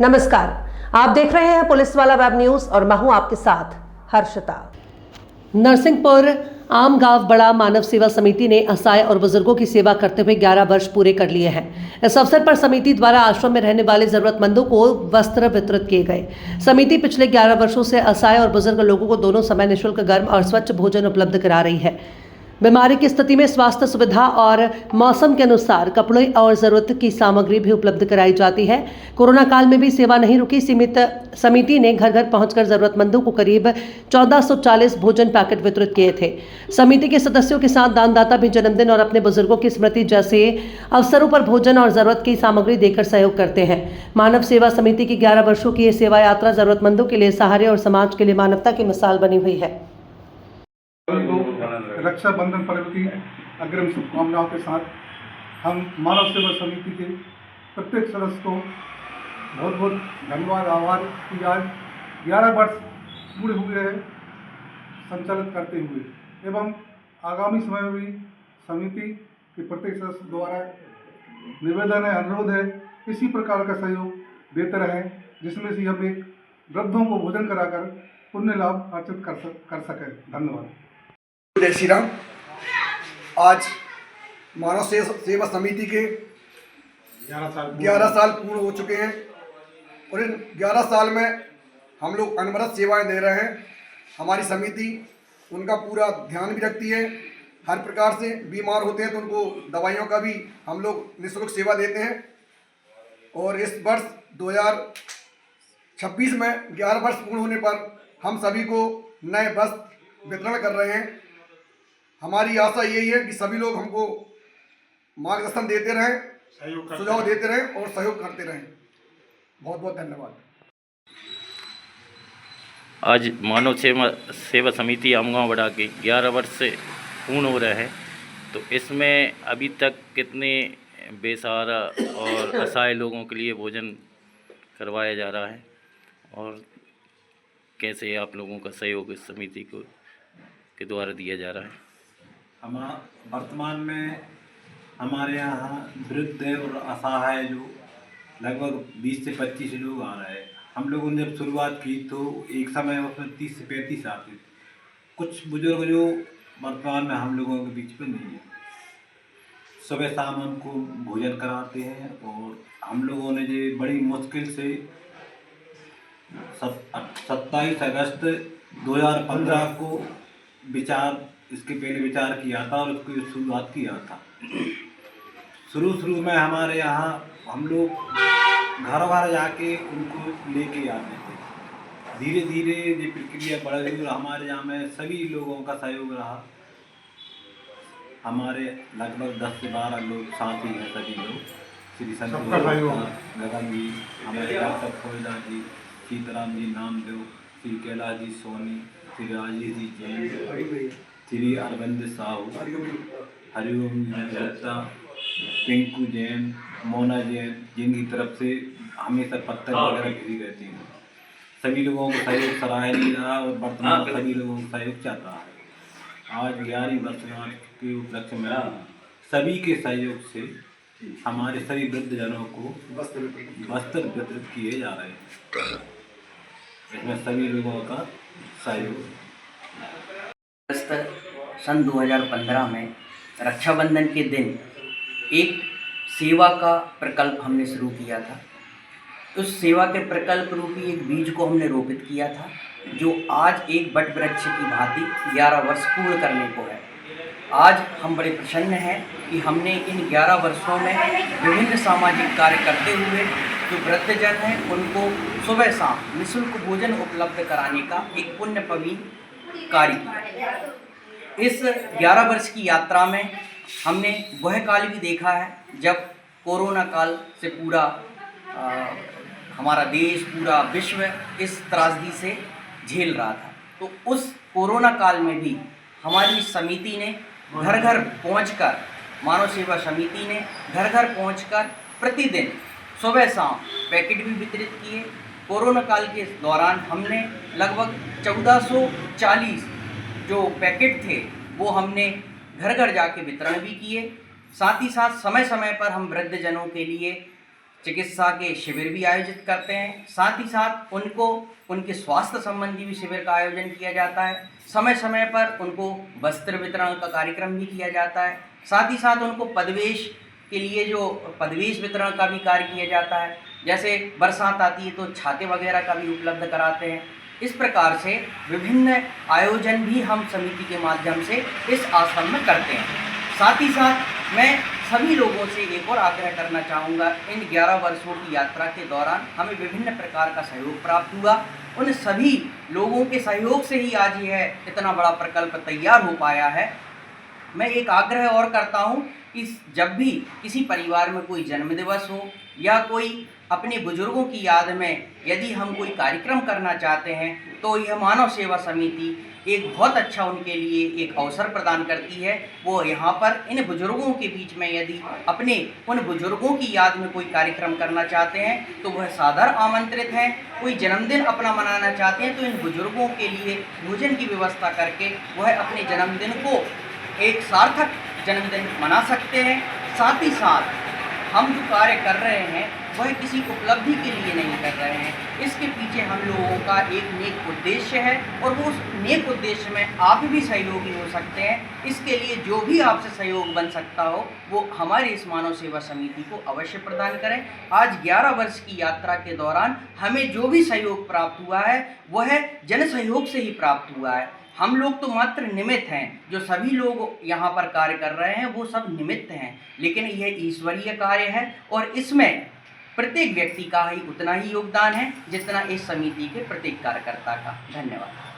नमस्कार, आप देख रहे हैं पुलिस वाला वेब न्यूज और मैं हूं आपके साथ हर्षिता। नरसिंहपुर आम गांव बड़ा मानव सेवा समिति ने असहाय और बुजुर्गों की सेवा करते हुए 11 वर्ष पूरे कर लिए हैं। इस अवसर पर समिति द्वारा आश्रम में रहने वाले जरूरतमंदों को वस्त्र वितरित किए गए। समिति पिछले 11 वर्षों से असहाय और बुजुर्ग लोगों को दोनों समय निःशुल्क गर्म और स्वच्छ भोजन उपलब्ध करा रही है। बीमारी की स्थिति में स्वास्थ्य सुविधा और मौसम के अनुसार कपड़े और जरूरत की सामग्री भी उपलब्ध कराई जाती है। कोरोना काल में भी सेवा नहीं रुकी। समिति ने घर घर पहुंचकर जरूरतमंदों को करीब 1440 भोजन पैकेट वितरित किए थे। समिति के सदस्यों के साथ दानदाता भी जन्मदिन और अपने बुजुर्गों की स्मृति जैसे अवसरों पर भोजन और जरूरत की सामग्री देकर सहयोग करते हैं। मानव सेवा समिति की 11 वर्षों की ये सेवा यात्रा जरूरतमंदों के लिए सहारे और समाज के लिए मानवता की मिसाल बनी हुई है। रक्षाबंधन पर्व की अग्रिम शुभकामनाओं के साथ हम मानव सेवा समिति के प्रत्येक सदस्य को बहुत बहुत धन्यवाद आभार कि आज 11 वर्ष पूरे हुए हैं संचालित करते हुए एवं आगामी समय में भी समिति के प्रत्येक सदस्य द्वारा निवेदन है, अनुरोध है, इसी प्रकार का सहयोग देते रहें जिसमें से हम एक वृद्धों को भोजन कराकर पुण्य लाभ अर्जित कर सकें। धन्यवाद। जय श्री राम। आज मानव सेवा समिति के 11 साल पूर्ण हो चुके हैं और इन 11 साल में हम लोग अनवरत सेवाएं दे रहे हैं। हमारी समिति उनका पूरा ध्यान भी रखती है। हर प्रकार से बीमार होते हैं तो उनको दवाइयों का भी हम लोग निःशुल्क सेवा देते हैं। और इस वर्ष 2026 में 11 वर्ष पूर्ण होने पर हम सभी को नए वस्त्र वितरण कर रहे हैं। हमारी आशा यही है कि सभी लोग हमको मार्गदर्शन देते रहें, सुझाव देते रहें और सहयोग करते रहें। बहुत बहुत धन्यवाद। आज मानव सेवा समिति आमगांव बड़ा के 11 वर्ष से पूर्ण हो रहा है, तो इसमें अभी तक कितने बेसहारा और असहाय लोगों के लिए भोजन करवाया जा रहा है और कैसे आप लोगों का सहयोग इस समिति को के द्वारा दिया जा रहा है? वर्तमान में हमारे यहाँ वृद्ध और असहाय जो लगभग 20 से 25 लोग आ रहे हैं। हम लोगों ने जब शुरुआत की तो एक समय उसमें 30 से 35 आते थे। कुछ बुजुर्ग जो वर्तमान में हम लोगों के बीच में नहीं है, सुबह शाम उनको भोजन कराते हैं। और हम लोगों ने जो बड़ी मुश्किल से 27 अगस्त 2015 को इसके पहले विचार किया था और उसकी शुरुआत किया था। शुरू में हमारे यहाँ हम लोग घर घर जाके उनको लेके आते थे। धीरे धीरे ये प्रक्रिया बढ़ गई और हमारे यहाँ में सभी लोगों का सहयोग रहा। हमारे लगभग 10 से 12 लोग साथी हैं, सभी लोग श्री गगन जी, हमारे डॉक्टर फौजदा जी, सीताराम जी, नामदेव, श्री कैलाश जी सोनी, श्री राजेश जी जैन, श्री अरविंद साहू, हरिओम गुप्ता, पिंकू जैन, मोना जैन, जिनकी तरफ से हमेशा पत्थर वगैरह गिरी रहती हैं। सभी लोगों को सहयोग सराहनीय रहा और वर्तमान में सभी लोगों को सहयोग चाहता है। आज 11वीं वर्षगांठ के उपलक्ष्य में सभी के सहयोग से हमारे सभी वृद्धजनों को वस्त्र वितरित किए जा रहे हैं। इसमें सभी लोगों का सहयोग। सन 2015 में रक्षाबंधन के दिन एक सेवा का प्रकल्प हमने शुरू किया था। उस सेवा के प्रकल्प रूपी एक बीज को हमने रोपित किया था, जो आज एक वट वृक्ष की भांति 11 वर्ष पूर्ण करने को है। आज हम बड़े प्रसन्न हैं कि हमने इन 11 वर्षों में विभिन्न सामाजिक कार्य करते हुए जो वृद्धजन हैं उनको सुबह शाम निःशुल्क भोजन उपलब्ध कराने का एक पुण्य पवीन कार्य किया। इस 11 वर्ष की यात्रा में हमने वह काल भी देखा है जब कोरोना काल से पूरा हमारा देश, पूरा विश्व इस त्रासदी से झेल रहा था। तो उस कोरोना काल में भी हमारी समिति ने घर घर पहुंचकर, मानव सेवा समिति ने घर घर पहुंचकर प्रतिदिन सुबह शाम पैकेट भी वितरित किए। कोरोना काल के दौरान हमने लगभग 1440 जो पैकेट थे वो हमने घर घर जाके वितरण भी किए। साथ ही साथ समय समय पर हम वृद्धजनों के लिए चिकित्सा के शिविर भी आयोजित करते हैं। साथ ही साथ उनको उनके स्वास्थ्य संबंधी भी शिविर का आयोजन किया जाता है। समय समय पर उनको वस्त्र वितरण का कार्यक्रम भी किया जाता है। साथ ही साथ उनको पदवेश के लिए जो पदवेश वितरण का भी कार्य किया जाता है। जैसे बरसात आती है तो छाते वगैरह का भी उपलब्ध कराते हैं। इस प्रकार से विभिन्न आयोजन भी हम समिति के माध्यम से इस आश्रम में करते हैं। साथ ही साथ मैं सभी लोगों से एक और आग्रह करना चाहूँगा, इन 11 वर्षों की यात्रा के दौरान हमें विभिन्न प्रकार का सहयोग प्राप्त हुआ। उन सभी लोगों के सहयोग से ही आज यह इतना बड़ा प्रकल्प तैयार हो पाया है। मैं एक आग्रह और करता हूँ कि जब भी किसी परिवार में कोई जन्मदिवस हो या कोई अपने बुजुर्गों की याद में यदि हम कोई कार्यक्रम करना चाहते हैं तो यह मानव सेवा समिति एक बहुत अच्छा उनके लिए एक अवसर प्रदान करती है। वो यहाँ पर इन बुजुर्गों के बीच में यदि अपने उन बुजुर्गों की याद में कोई कार्यक्रम करना चाहते हैं तो वह सादर आमंत्रित हैं। कोई जन्मदिन अपना मनाना चाहते हैं तो इन बुजुर्गों के लिए भोजन की व्यवस्था करके वह अपने जन्मदिन को एक सार्थक जन्मदिन मना सकते हैं। साथ ही साथ हम जो कार्य कर रहे हैं वह किसी उपलब्धि के लिए नहीं कर रहे हैं। इसके पीछे हम लोगों का एक नेक उद्देश्य है और वो उस नेक उद्देश्य में आप भी सहयोगी हो सकते हैं। इसके लिए जो भी आपसे सहयोग बन सकता हो वो हमारी इस मानव सेवा समिति को अवश्य प्रदान करें। आज 11 वर्ष की यात्रा के दौरान हमें जो भी सहयोग प्राप्त हुआ है वह जन सहयोग से ही प्राप्त हुआ है। हम लोग तो मात्र निमित्त हैं, जो सभी लोग यहाँ पर कार्य कर रहे हैं वो सब निमित्त हैं, लेकिन यह ईश्वरीय कार्य है और इसमें प्रत्येक व्यक्ति का ही उतना ही योगदान है जितना इस समिति के प्रत्येक कार्यकर्ता का। धन्यवाद।